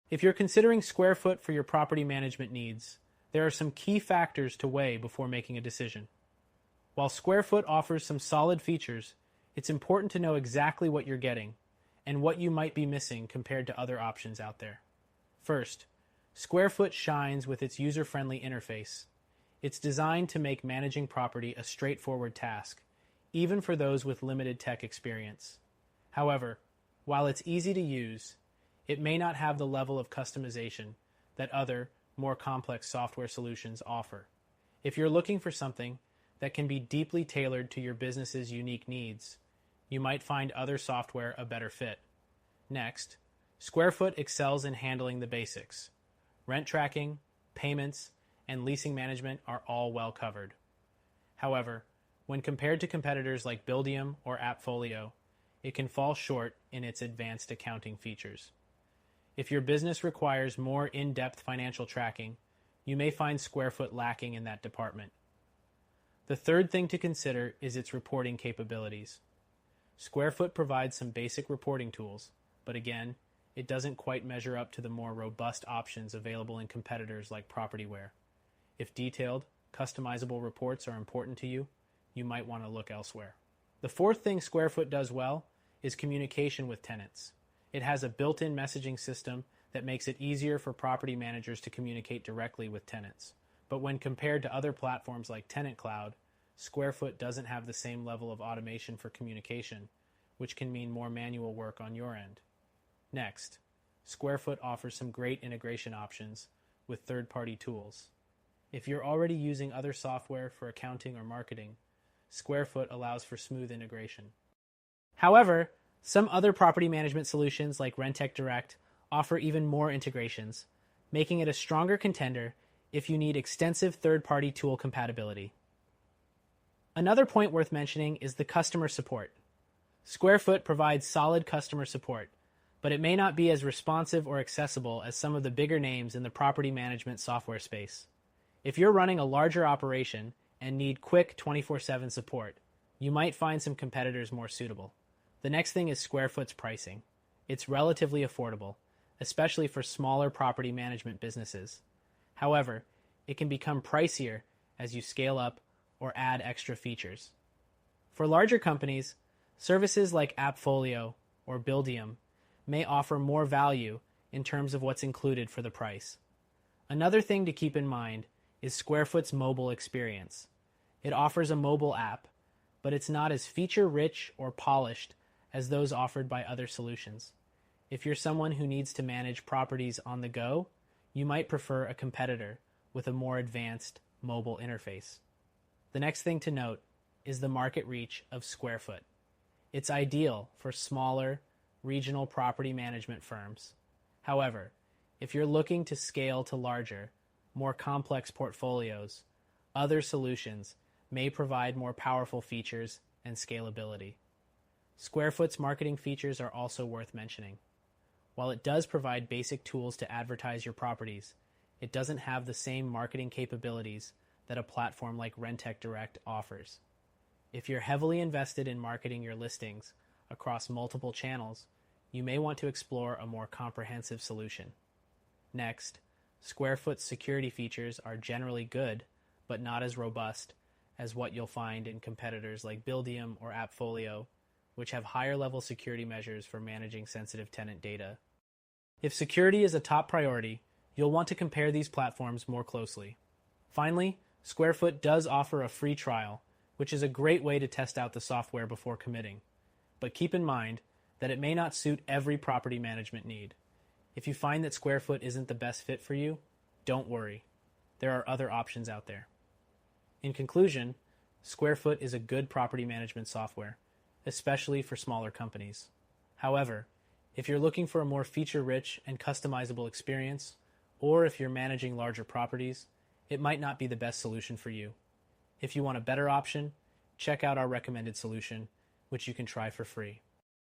If you're considering SquareFoot for your property management needs, there are some key factors to weigh before making a decision. While SquareFoot offers some solid features, it's important to know exactly what you're getting and what you might be missing compared to other options out there. First, SquareFoot shines with its user-friendly interface. It's designed to make managing property a straightforward task, even for those with limited tech experience. However, while it's easy to use, it may not have the level of customization that other, more complex software solutions offer. If you're looking for something that can be deeply tailored to your business's unique needs, you might find other software a better fit. Next, SquareFoot excels in handling the basics. Rent tracking, payments, and leasing management are all well covered. However, when compared to competitors like Buildium or Appfolio, it can fall short in its advanced accounting features. If your business requires more in-depth financial tracking, you may find SquareFoot lacking in that department. The third thing to consider is its reporting capabilities. SquareFoot provides some basic reporting tools, but again, it doesn't quite measure up to the more robust options available in competitors like Propertyware. If detailed, customizable reports are important to you, you might want to look elsewhere. The fourth thing SquareFoot does well is communication with tenants. It has a built-in messaging system that makes it easier for property managers to communicate directly with tenants. But when compared to other platforms like Tenant Cloud, SquareFoot doesn't have the same level of automation for communication, which can mean more manual work on your end. Next, SquareFoot offers some great integration options with third-party tools. If you're already using other software for accounting or marketing, SquareFoot allows for smooth integration. However, some other property management solutions like Rentec Direct offer even more integrations, making it a stronger contender if you need extensive third-party tool compatibility. Another point worth mentioning is the customer support. SquareFoot provides solid customer support, but it may not be as responsive or accessible as some of the bigger names in the property management software space. If you're running a larger operation and need quick 24/7 support, you might find some competitors more suitable. The next thing is SquareFoot's pricing. It's relatively affordable, especially for smaller property management businesses. However, it can become pricier as you scale up or add extra features. For larger companies, services like Appfolio or Buildium may offer more value in terms of what's included for the price. Another thing to keep in mind is SquareFoot's mobile experience. It offers a mobile app, but it's not as feature-rich or polished as those offered by other solutions. If you're someone who needs to manage properties on the go, you might prefer a competitor with a more advanced mobile interface. The next thing to note is the market reach of SquareFoot. It's ideal for smaller, regional property management firms. However, if you're looking to scale to larger, more complex portfolios, other solutions may provide more powerful features and scalability. SquareFoot's marketing features are also worth mentioning. While it does provide basic tools to advertise your properties, it doesn't have the same marketing capabilities that a platform like Rentec Direct offers. If you're heavily invested in marketing your listings across multiple channels, you may want to explore a more comprehensive solution. Next, SquareFoot's security features are generally good, but not as robust as what you'll find in competitors like Buildium or Appfolio, which have higher level security measures for managing sensitive tenant data. If security is a top priority, you'll want to compare these platforms more closely. Finally, SquareFoot does offer a free trial, which is a great way to test out the software before committing. But keep in mind that it may not suit every property management need. If you find that SquareFoot isn't the best fit for you, don't worry. There are other options out there. In conclusion, SquareFoot is a good property management software, especially for smaller companies. However, if you're looking for a more feature-rich and customizable experience, or if you're managing larger properties, it might not be the best solution for you. If you want a better option, check out our recommended solution, which you can try for free.